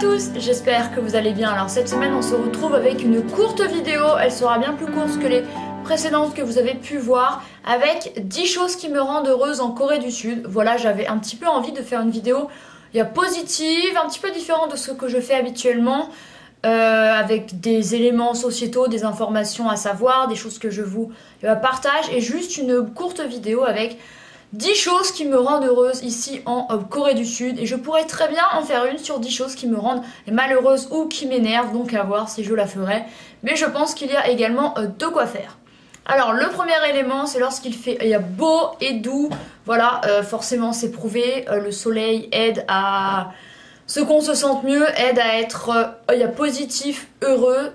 tous, j'espère que vous allez bien. Alors cette semaine on se retrouve avec une courte vidéo, elle sera bien plus courte que les précédentes que vous avez pu voir, avec 10 choses qui me rendent heureuse en Corée du Sud. Voilà, j'avais un petit peu envie de faire une vidéo positive, un petit peu différente de ce que je fais habituellement, avec des éléments sociétaux, des informations à savoir, des choses que je vous partage, et juste une courte vidéo avec 10 choses qui me rendent heureuse ici en Corée du Sud. Et je pourrais très bien en faire une sur 10 choses qui me rendent malheureuse ou qui m'énervent, donc à voir si je la ferai. Mais je pense qu'il y a également de quoi faire. Alors le premier élément, c'est lorsqu'il fait beau et doux. Voilà, forcément c'est prouvé, le soleil aide à ce qu'on se sente mieux, aide à être positif, heureux.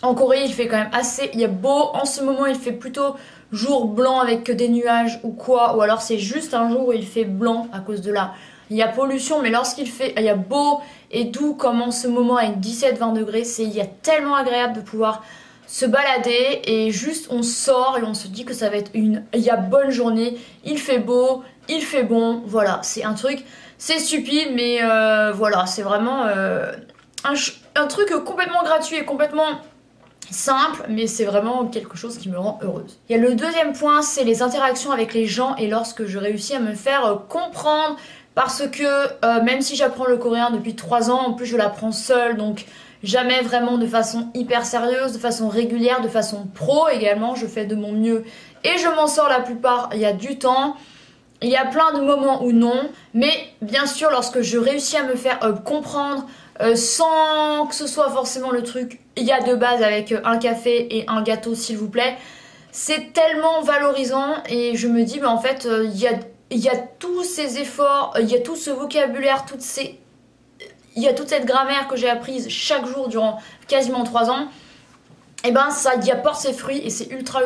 En Corée il fait quand même assez, beau. En ce moment il fait plutôt jour blanc avec que des nuages ou quoi, ou alors c'est juste un jour où il fait blanc à cause de là. Il y a pollution, mais lorsqu'il fait beau et doux comme en ce moment avec 17-20 degrés, c'est tellement agréable de pouvoir se balader et juste on sort et on se dit que ça va être une bonne journée. Il fait beau, il fait bon, voilà, c'est un truc, c'est stupide, mais voilà, c'est vraiment un truc complètement gratuit et complètement simple, mais c'est vraiment quelque chose qui me rend heureuse. Il y a le deuxième point, c'est les interactions avec les gens et lorsque je réussis à me faire comprendre, parce que même si j'apprends le coréen depuis 3 ans, en plus je l'apprends seule, donc jamais vraiment de façon hyper sérieuse, de façon régulière, de façon pro également, je fais de mon mieux et je m'en sors la plupart du temps. Il y a plein de moments où non, mais bien sûr lorsque je réussis à me faire comprendre sans que ce soit forcément le truc de base avec un café et un gâteau s'il vous plaît, c'est tellement valorisant et je me dis en fait il y a tous ces efforts, il y a tout ce vocabulaire, il y a toute cette grammaire que j'ai apprise chaque jour durant quasiment 3 ans, et ben ça apporte ses fruits et c'est ultra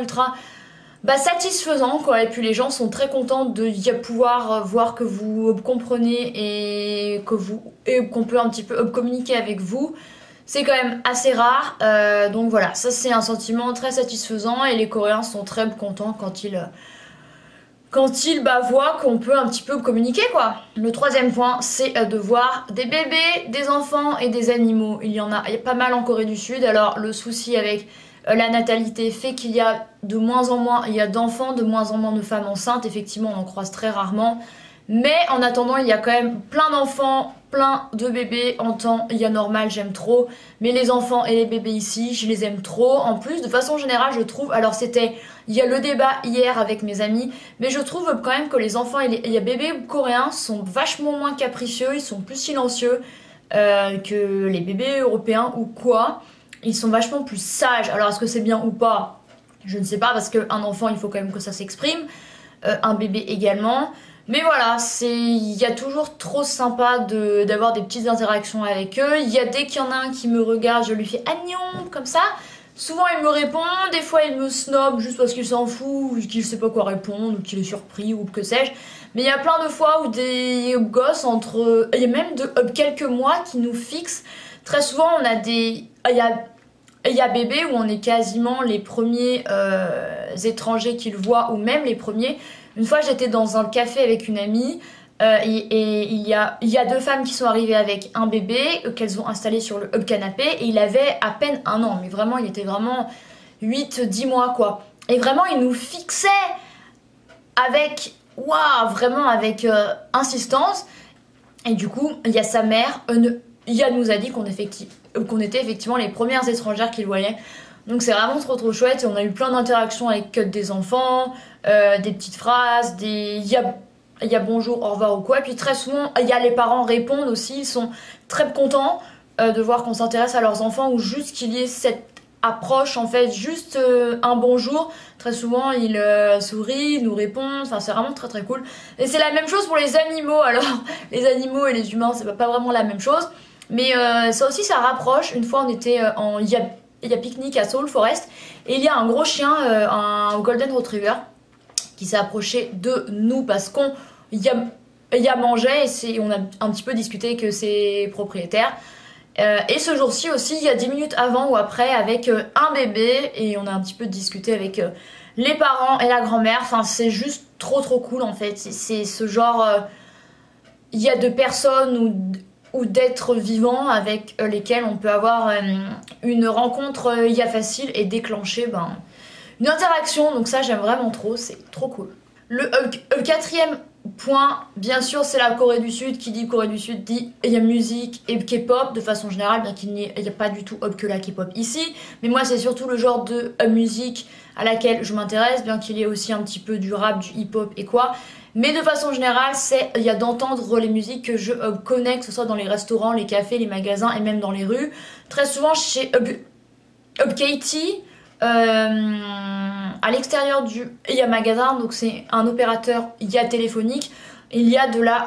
satisfaisant quoi. Et puis les gens sont très contents de pouvoir voir que vous comprenez et qu'on peut un petit peu communiquer avec vous. C'est quand même assez rare, donc voilà, ça c'est un sentiment très satisfaisant et les Coréens sont très contents quand ils voient qu'on peut un petit peu communiquer quoi. Le troisième point, c'est de voir des bébés, des enfants et des animaux. Il y a pas mal en Corée du Sud. Alors le souci avec la natalité fait qu'il y a de moins en moins d'enfants, de moins en moins de femmes enceintes. Effectivement, on en croise très rarement. Mais en attendant, il y a quand même plein d'enfants, plein de bébés en temps normal, j'aime trop. Mais les enfants et les bébés ici, je les aime trop. En plus, de façon générale, je trouve, alors il y a le débat hier avec mes amis, mais je trouve quand même que les enfants et les bébés coréens sont vachement moins capricieux, ils sont plus silencieux que les bébés européens ou quoi. Ils sont vachement plus sages. Alors est-ce que c'est bien ou pas? Je ne sais pas, parce qu'un enfant, il faut quand même que ça s'exprime. Un bébé également. Mais voilà, il y a toujours trop sympa d'avoir des petites interactions avec eux. Dès qu'il y en a un qui me regarde, je lui fais agnon comme ça. Souvent il me répond, des fois il me snob juste parce qu'il s'en fout, ou qu'il sait pas quoi répondre, ou qu'il est surpris, ou que sais-je. Mais il y a plein de fois où des gosses il y a même quelques mois qui nous fixent. Très souvent on a il y a bébé où on est quasiment les premiers étrangers qu'ils voient, ou même les premiers. Une fois j'étais dans un café avec une amie et il y a 2 femmes qui sont arrivées avec un bébé qu'elles ont installé sur le canapé et il avait à peine 1 an, mais vraiment il était vraiment 8-10 mois quoi. Et vraiment il nous fixait avec vraiment avec insistance. Et du coup il y a sa mère nous a dit qu'on était effectivement les premières étrangères qu'il voyait. Donc c'est vraiment trop chouette et on a eu plein d'interactions avec des enfants, des petites phrases, il y a bonjour, au revoir ou quoi. Et puis très souvent, les parents répondent aussi, ils sont très contents de voir qu'on s'intéresse à leurs enfants ou juste qu'il y ait cette approche en fait, juste un bonjour. Très souvent, ils sourient, nous répondent, enfin c'est vraiment très cool. Et c'est la même chose pour les animaux. Alors les animaux et les humains, c'est pas vraiment la même chose. Mais ça aussi, ça rapproche. Une fois, on était il y a pique-nique à Seoul Forest et il y a un gros chien, un Golden Retriever, qui s'est approché de nous parce qu'on y a mangé et on a un petit peu discuté avec ses propriétaires. Et ce jour-ci aussi, il y a 10 minutes avant ou après, avec un bébé, et on a un petit peu discuté avec les parents et la grand-mère. Enfin, c'est juste trop cool en fait. C'est ce genre, il y a 2 personnes ou d'êtres vivants avec lesquels on peut avoir une rencontre facile et déclencher une interaction. Donc ça j'aime vraiment trop, c'est trop cool. Le quatrième point, bien sûr, c'est la Corée du Sud. Qui dit Corée du Sud dit musique et K-pop de façon générale, bien qu'il n'y ait pas du tout que la K-pop ici. Mais moi, c'est surtout le genre de musique à laquelle je m'intéresse, bien qu'il y ait aussi un petit peu du rap, du hip-hop et quoi. Mais de façon générale, il y a d'entendre les musiques que je connais, que ce soit dans les restaurants, les cafés, les magasins et même dans les rues. Très souvent chez UpKT. À l'extérieur du magasin, donc c'est un opérateur téléphonique, il y a de la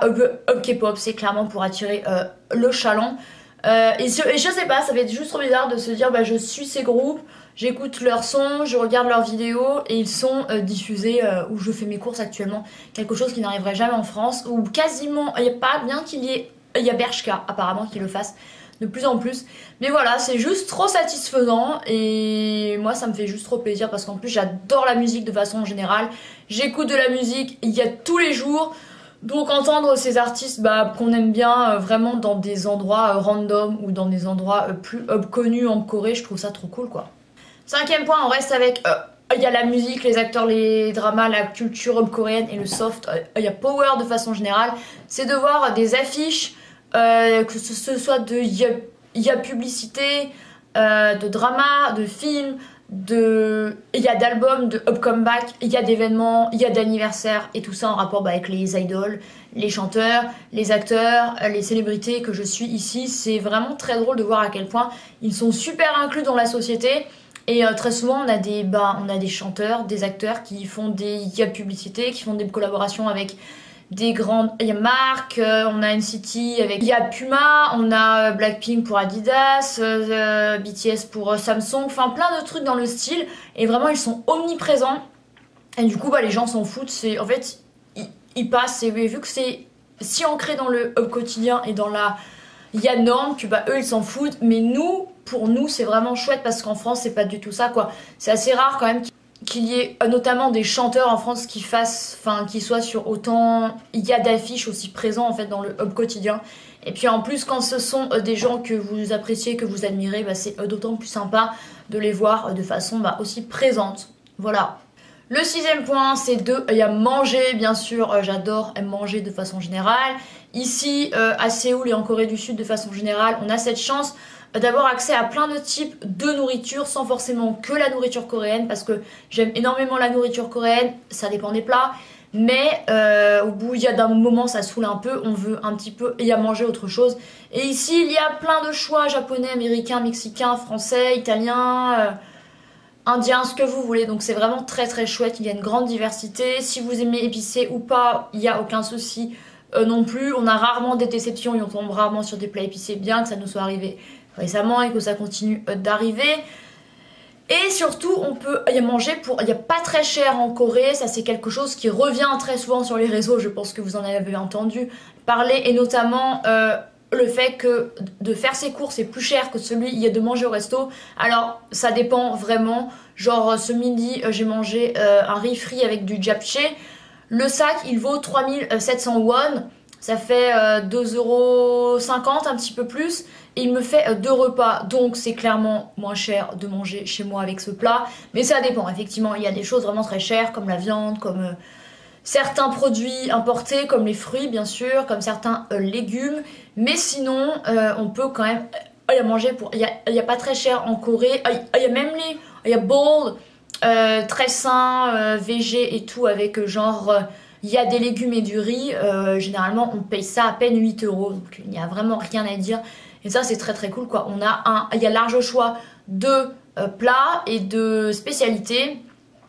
K-pop, c'est clairement pour attirer le chaland. Et je sais pas, ça va être juste trop bizarre de se dire je suis ces groupes, j'écoute leurs sons, je regarde leurs vidéos et ils sont diffusés où je fais mes courses actuellement. Quelque chose qui n'arriverait jamais en France, ou quasiment, il n'y a pas, bien qu'il y ait, il y a Bershka apparemment qui le fasse de plus en plus. Mais voilà, c'est juste trop satisfaisant et moi ça me fait juste trop plaisir parce qu'en plus j'adore la musique de façon générale. J'écoute de la musique il y a tous les jours. Donc entendre ces artistes qu'on aime bien vraiment dans des endroits random ou dans des endroits plus connus en Corée, je trouve ça trop cool quoi. Cinquième point, on reste avec il y a la musique, les acteurs, les dramas, la culture coréenne et le soft. Il y a power de façon générale. C'est de voir des affiches, que ce soit de publicité, de drama, de films, il y a d'albums, de comeback, il y a d'événements, il y a d'anniversaires et tout ça en rapport avec les idoles, les chanteurs, les acteurs, les célébrités que je suis ici. C'est vraiment très drôle de voir à quel point ils sont super inclus dans la société. Et très souvent on a des chanteurs, des acteurs qui font des publicités, qui font des collaborations avec des grandes, il y a Marc, on a NCT avec, il y a Puma, on a Blackpink pour Adidas, BTS pour Samsung, enfin plein de trucs dans le style et vraiment ils sont omniprésents et du coup les gens s'en foutent, c'est en fait ils passent et vu que c'est si ancré dans le quotidien et dans la norme que eux ils s'en foutent, mais pour nous c'est vraiment chouette parce qu'en France c'est pas du tout ça quoi, c'est assez rare quand même qu'il y ait notamment des chanteurs en France qui soient sur autant d'affiches aussi présents en fait dans le quotidien. Et puis en plus quand ce sont des gens que vous appréciez, que vous admirez, c'est d'autant plus sympa de les voir de façon aussi présente. Voilà. Le sixième point, c'est il y a manger, bien sûr, j'adore manger de façon générale. Ici, à Séoul et en Corée du Sud de façon générale, on a cette chance d'avoir accès à plein de types de nourriture sans forcément que la nourriture coréenne parce que j'aime énormément la nourriture coréenne, ça dépend des plats, mais au bout d'un moment ça saoule un peu, on veut un petit peu manger autre chose. Et ici il y a plein de choix japonais, américains, mexicains, français, italiens, indiens, ce que vous voulez, donc c'est vraiment très très chouette, il y a une grande diversité. Si vous aimez épicé ou pas, il n'y a aucun souci non plus, on a rarement des déceptions et on tombe rarement sur des plats épicés, bien que ça nous soit arrivé récemment et que ça continue d'arriver. Et surtout on peut y manger il n'y a pas très cher en Corée, ça c'est quelque chose qui revient très souvent sur les réseaux, je pense que vous en avez entendu parler, et notamment le fait que de faire ses courses est plus cher que celui de manger au resto. Alors ça dépend vraiment, genre ce midi j'ai mangé un riz frit avec du japchae, le sac il vaut 3700 won, ça fait 2,50 €, un petit peu plus. Et il me fait 2 repas, donc c'est clairement moins cher de manger chez moi avec ce plat. Mais ça dépend, effectivement, il y a des choses vraiment très chères, comme la viande, comme certains produits importés, comme les fruits bien sûr, comme certains légumes. Mais sinon, on peut quand même manger pour... Il y a pas très cher en Corée, il y a même il y a bold, très sain, végé et tout, avec genre... il y a des légumes et du riz, généralement on paye ça à peine 8 €, donc il n'y a vraiment rien à dire. Et ça c'est très très cool quoi, il y a large choix de plats et de spécialités,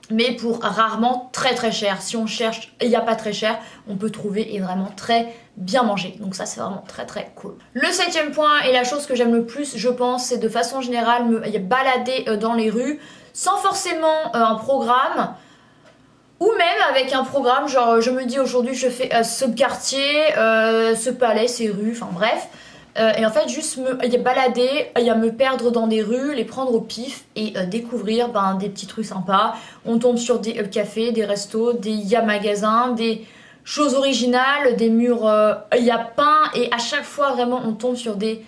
mais pour rarement très très cher. Si on cherche et il n'y a pas très cher, on peut trouver et vraiment très bien manger. Donc ça c'est vraiment très très cool. Le septième point et la chose que j'aime le plus je pense, c'est de façon générale me balader dans les rues sans forcément un programme. Ou même avec un programme, genre je me dis aujourd'hui je fais ce quartier, ce palais, ces rues, enfin bref. Et en fait juste me balader, me perdre dans des rues, les prendre au pif et découvrir des petits trucs sympas. On tombe sur des cafés, des restos, des magasins, des choses originales, des murs il y a peint et à chaque fois vraiment on tombe sur des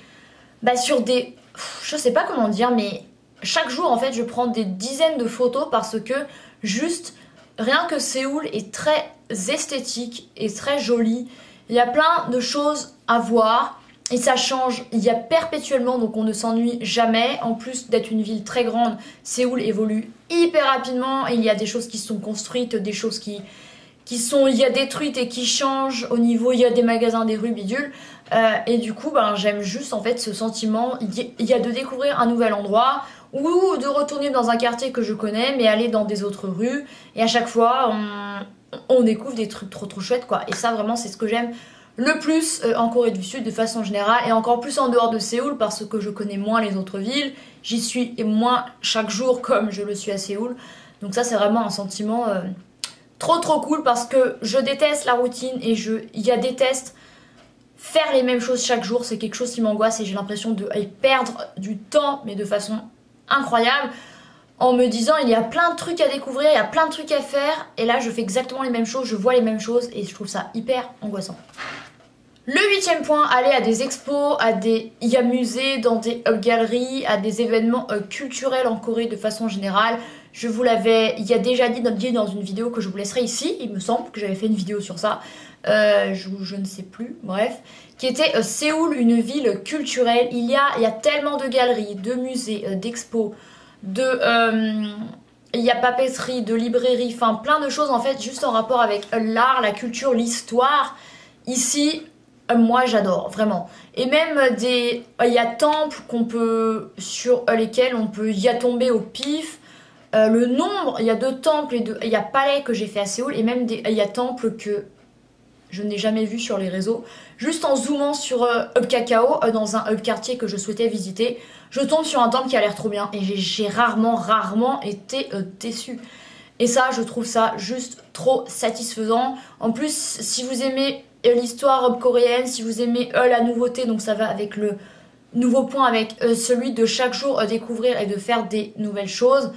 je sais pas comment dire, mais chaque jour en fait je prends des dizaines de photos parce que juste rien que Séoul est très esthétique et très joli. Il y a plein de choses à voir et ça change, il y a perpétuellement, donc on ne s'ennuie jamais. En plus d'être une ville très grande, Séoul évolue hyper rapidement et il y a des choses qui sont construites, des choses qui sont il y a détruites et qui changent au niveau, il y a des magasins, des rues, bidules. Et du coup, j'aime juste en fait ce sentiment, il y a de découvrir un nouvel endroit ou de retourner dans un quartier que je connais, mais aller dans des autres rues. Et à chaque fois, on découvre des trucs trop chouettes, quoi. Et ça, vraiment, c'est ce que j'aime le plus en Corée du Sud de façon générale, et encore plus en dehors de Séoul parce que je connais moins les autres villes. J'y suis moins chaque jour comme je le suis à Séoul. Donc ça, c'est vraiment un sentiment trop cool parce que je déteste la routine et déteste faire les mêmes choses chaque jour. C'est quelque chose qui m'angoisse et j'ai l'impression de perdre du temps, mais de façon incroyable, en me disant il y a plein de trucs à découvrir, il y a plein de trucs à faire, et là je fais exactement les mêmes choses, je vois les mêmes choses et je trouve ça hyper angoissant. Le 8e point, aller à des expos, à des musées, dans des galeries, à des événements culturels en Corée de façon générale. Je vous l'avais déjà dit dans une vidéo que je vous laisserai ici, il me semble que j'avais fait une vidéo sur ça, je ne sais plus, bref, qui était Séoul, une ville culturelle. Il y a tellement de galeries, de musées, d'expos, il y a papeterie, de librairie, enfin plein de choses en fait juste en rapport avec l'art, la culture, l'histoire. Ici, moi j'adore vraiment. Et même il y a temples sur lesquels on peut y tomber au pif. Le nombre, il y a de temples et il y a palais que j'ai fait à Séoul, et même il y a temples que je n'ai jamais vus sur les réseaux. Juste en zoomant sur Hub Cacao, dans un hub quartier que je souhaitais visiter, je tombe sur un temple qui a l'air trop bien et j'ai rarement été déçue. Et ça, je trouve ça juste trop satisfaisant. En plus, si vous aimez l'histoire coréenne, si vous aimez la nouveauté, donc ça va avec le nouveau point, avec celui de chaque jour découvrir et de faire des nouvelles choses.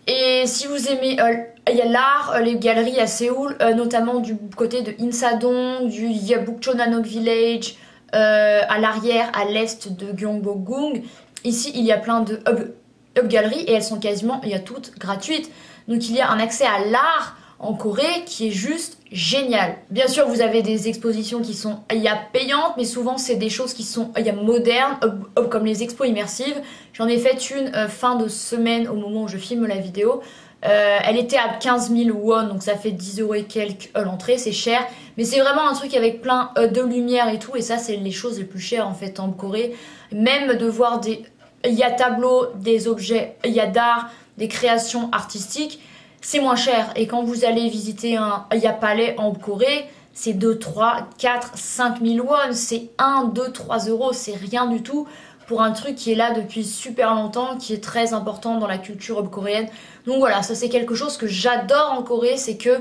Et si vous aimez, il y a l'art, les galeries à Séoul, notamment du côté de Insadong, du Yabukchonanok Village, à l'arrière, à l'est de Gyeongbokgung. Ici, il y a plein de hub galeries et elles sont quasiment, il y a toutes gratuites. Donc il y a un accès à l'art en Corée qui est juste génial. Bien sûr, vous avez des expositions qui sont payantes, mais souvent c'est des choses qui sont modernes, comme les expos immersives. J'en ai fait une fin de semaine au moment où je filme la vidéo. Elle était à 15 000 won, donc ça fait 10 € et quelques l'entrée, c'est cher. Mais c'est vraiment un truc avec plein de lumière et tout, et ça c'est les choses les plus chères en fait en Corée. Même de voir il y a tableaux, des objets, il y a d'art, des créations artistiques, c'est moins cher. Et quand vous allez visiter un palais en Corée, c'est 2, 3, 4, 5 000 won, c'est 1, 2, 3 €, c'est rien du tout pour un truc qui est là depuis super longtemps, qui est très important dans la culture coréenne. Donc voilà, ça c'est quelque chose que j'adore en Corée, c'est que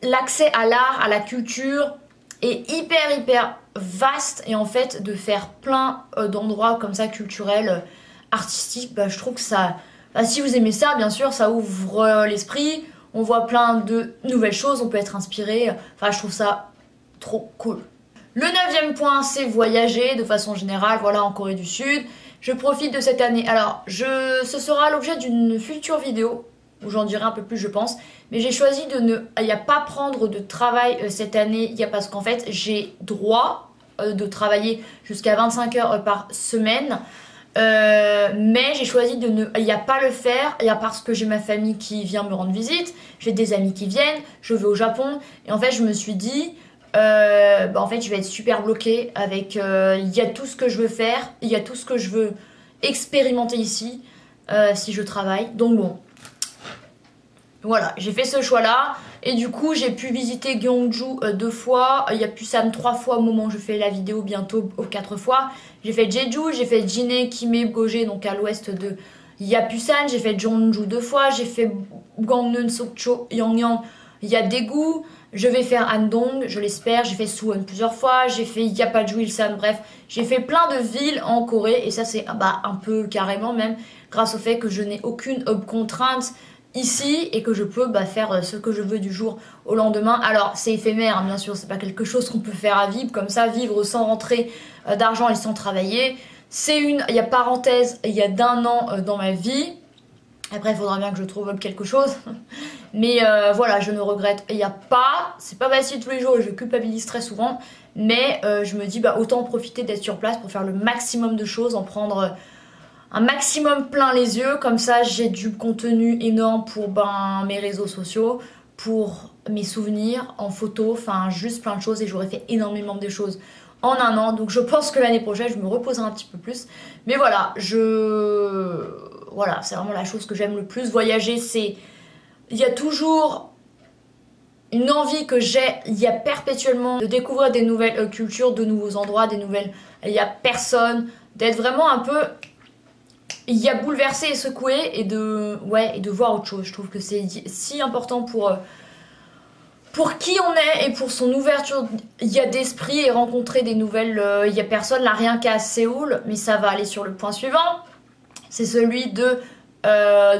l'accès à l'art, à la culture est hyper vaste, et en fait de faire plein d'endroits comme ça culturels, artistiques, je trouve que ça... si vous aimez ça, bien sûr, ça ouvre l'esprit, on voit plein de nouvelles choses, on peut être inspiré, je trouve ça trop cool. Le 9e point, c'est voyager de façon générale, voilà, en Corée du Sud. Je profite de cette année, alors ce sera l'objet d'une future vidéo, où j'en dirai un peu plus je pense, mais j'ai choisi de ne pas prendre de travail cette année, parce qu'en fait j'ai droit de travailler jusqu'à 25 heures par semaine. Mais j'ai choisi de ne pas le faire, parce que j'ai ma famille qui vient me rendre visite, j'ai des amis qui viennent, je vais au Japon, et en fait je me suis dit en fait je vais être super bloquée avec il y a tout ce que je veux faire, il y a tout ce que je veux expérimenter ici si je travaille. Donc bon, voilà, j'ai fait ce choix là, et du coup j'ai pu visiter Gyeongju 2 fois, Yeobusan 3 fois au moment où je fais la vidéo, bientôt 4 fois. J'ai fait Jeju, j'ai fait Jinhae, Kimhae, Goje, donc à l'ouest de Yeobusan, j'ai fait Jeonju 2 fois, j'ai fait Gangneung, Sokcho, Yangyang, il y a Daegu, je vais faire Andong, je l'espère, j'ai fait Suwon plusieurs fois, j'ai fait Yapaju, Ilsan, bref, j'ai fait plein de villes en Corée, et ça c'est un peu carrément même grâce au fait que je n'ai aucune contrainte ici et que je peux faire ce que je veux du jour au lendemain. Alors c'est éphémère, hein, bien sûr, c'est pas quelque chose qu'on peut faire à vivre comme ça, vivre sans rentrer d'argent et sans travailler. C'est il y a parenthèse, il y a d'1 an dans ma vie. Après, il faudra bien que je trouve quelque chose. Mais voilà, je ne regrette. Il n'y a pas, c'est pas facile tous les jours et je culpabilise très souvent. Mais je me dis, autant profiter d'être sur place pour faire le maximum de choses, en prendre un maximum plein les yeux. Comme ça, j'ai du contenu énorme pour mes réseaux sociaux, pour mes souvenirs en photo, enfin juste plein de choses. Et j'aurais fait énormément de choses en 1 an. Donc je pense que l'année prochaine, je me reposerai un petit peu plus. Mais voilà, voilà, c'est vraiment la chose que j'aime le plus. Voyager, il y a toujours une envie que j'ai, il y a perpétuellement de découvrir des nouvelles cultures, de nouveaux endroits, il y a personne, d'être vraiment un peu, il y a bouleversé et secoué et de voir autre chose. Je trouve que c'est si important pour qui on est et pour son ouverture d'esprit et rencontrer des nouvelles, il y a personne là, rien qu'à Séoul, mais ça va aller sur le point suivant. C'est celui de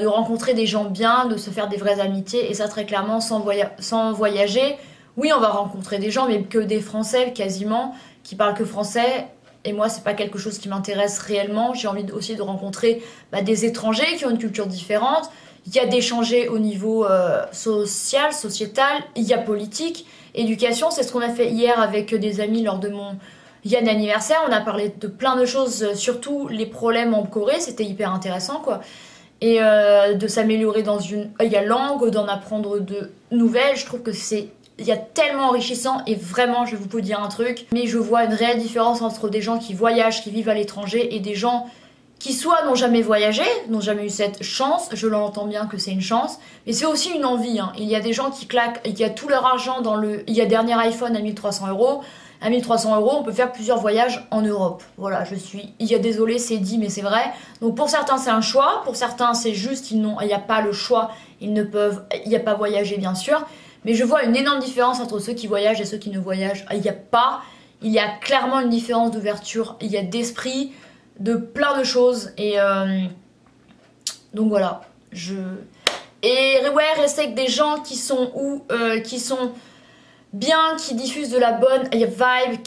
rencontrer des gens bien, de se faire des vraies amitiés. Et ça, très clairement, sans voyager, oui, on va rencontrer des gens, mais que des Français quasiment, qui parlent que français. Et moi, c'est pas quelque chose qui m'intéresse réellement. J'ai envie aussi de rencontrer des étrangers qui ont une culture différente. Il y a d'échanger au niveau social, sociétal. Il y a politique, éducation. C'est ce qu'on a fait hier avec des amis lors de mon anniversaire. On a parlé de plein de choses, surtout les problèmes en Corée. C'était hyper intéressant, quoi. Et de s'améliorer dans une langue, d'en apprendre de nouvelles. Je trouve que il y a tellement enrichissant et vraiment, je vais vous dire un truc, mais je vois une réelle différence entre des gens qui voyagent, qui vivent à l'étranger et des gens qui soit n'ont jamais voyagé, n'ont jamais eu cette chance, je l'entends bien que c'est une chance, mais c'est aussi une envie, hein. Il y a des gens qui claquent, il y a tout leur argent il y a dernier iPhone à 1300 €. À 1300 €, on peut faire plusieurs voyages en Europe. Voilà, désolé, c'est dit, mais c'est vrai. Donc pour certains, c'est un choix. Pour certains, c'est juste, il n'y a pas le choix. Il n'y a pas voyager, bien sûr. Mais je vois une énorme différence entre ceux qui voyagent et ceux qui ne voyagent. Il y a clairement une différence d'ouverture. Il y a d'esprit, de plein de choses. Et donc voilà. Et ouais, rester avec des gens qui sont bien, qui diffusent de la bonne vibe,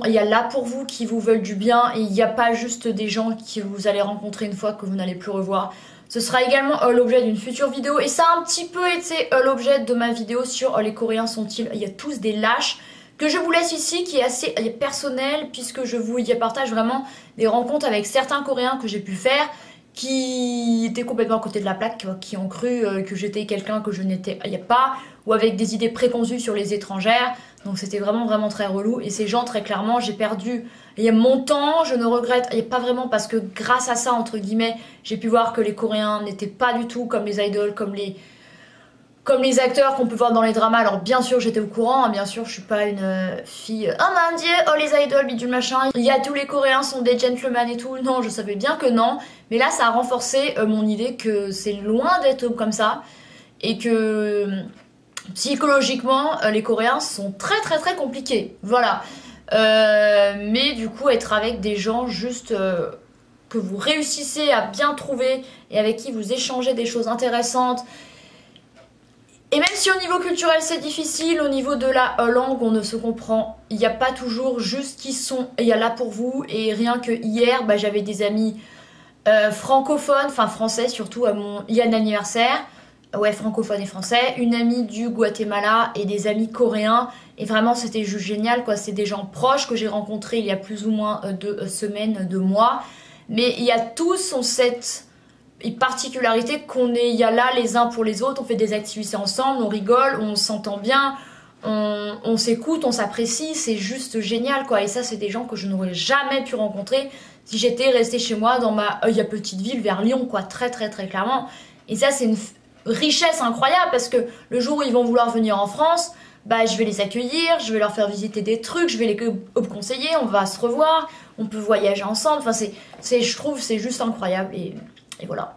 il y a là pour vous, qui vous veulent du bien, et il n'y a pas juste des gens que vous allez rencontrer une fois que vous n'allez plus revoir. Ce sera également l'objet d'une future vidéo, et ça a un petit peu été l'objet de ma vidéo sur les Coréens sont-ils, il y a tous des lâches, que je vous laisse ici, qui est assez personnel, puisque je vous partage vraiment des rencontres avec certains Coréens que j'ai pu faire, qui étaient complètement à côté de la plaque, qui ont cru que j'étais quelqu'un que je n'étais pas, ou avec des idées préconçues sur les étrangères. Donc c'était vraiment vraiment très relou. Et ces gens, très clairement, j'ai perdu mon temps, je ne regrette pas vraiment, parce que grâce à ça, entre guillemets, j'ai pu voir que les Coréens n'étaient pas du tout comme les idoles, comme les acteurs qu'on peut voir dans les dramas. Alors bien sûr j'étais au courant, hein, bien sûr je suis pas une fille oh mon dieu, oh les idoles, bidule machin, il y a tous les Coréens sont des gentlemen et tout. Non, je savais bien que non, mais là ça a renforcé mon idée que c'est loin d'être comme ça, et que psychologiquement les Coréens sont très très très compliqués, voilà. Mais du coup être avec des gens juste que vous réussissez à bien trouver et avec qui vous échangez des choses intéressantes. Et même si au niveau culturel c'est difficile, au niveau de la langue on ne se comprend, il n'y a pas toujours juste qui sont, il y a là pour vous. Et rien que hier, j'avais des amis francophones, enfin français surtout, à mon anniversaire, ouais, francophones et français, une amie du Guatemala et des amis coréens, et vraiment c'était juste génial, quoi. C'est des gens proches que j'ai rencontrés il y a plus ou moins 2 semaines, 2 mois, mais il y a tous cette particularité il y a là les uns pour les autres, on fait des activités ensemble, on rigole, on s'entend bien, on s'écoute, on s'apprécie, c'est juste génial, quoi. Et ça c'est des gens que je n'aurais jamais pu rencontrer si j'étais restée chez moi dans ma petite ville vers Lyon, quoi, très très très clairement. Et ça c'est une richesse incroyable, parce que le jour où ils vont vouloir venir en France, je vais les accueillir, je vais leur faire visiter des trucs, je vais les conseiller, on va se revoir, on peut voyager ensemble, enfin je trouve c'est juste incroyable. Et voilà.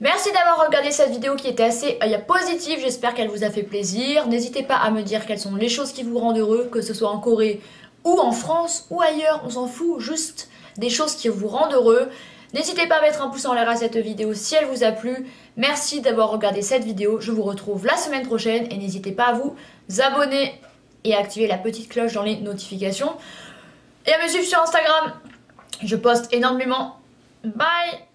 Merci d'avoir regardé cette vidéo qui était assez positive, j'espère qu'elle vous a fait plaisir. N'hésitez pas à me dire quelles sont les choses qui vous rendent heureux, que ce soit en Corée ou en France ou ailleurs, on s'en fout, juste des choses qui vous rendent heureux. N'hésitez pas à mettre un pouce en l'air à cette vidéo si elle vous a plu. Merci d'avoir regardé cette vidéo. Je vous retrouve la semaine prochaine et n'hésitez pas à vous abonner et à activer la petite cloche dans les notifications. Et à me suivre sur Instagram. Je poste énormément. Bye!